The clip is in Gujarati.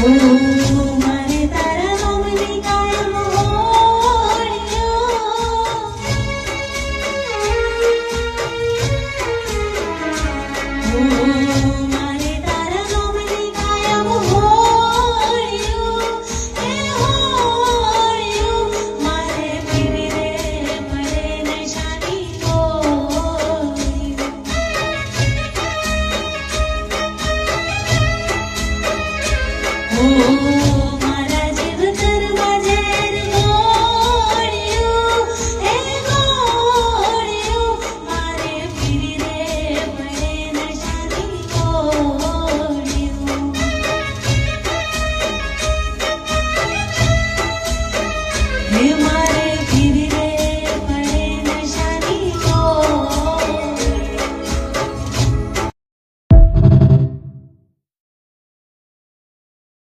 મારે તારા નામની કાયમ હોળીઓ મારે તારા નામની કાયમ હોળીઓ એ હોળીઓ મારે પીવી રે પડે નશાની ગોળીઓ Oh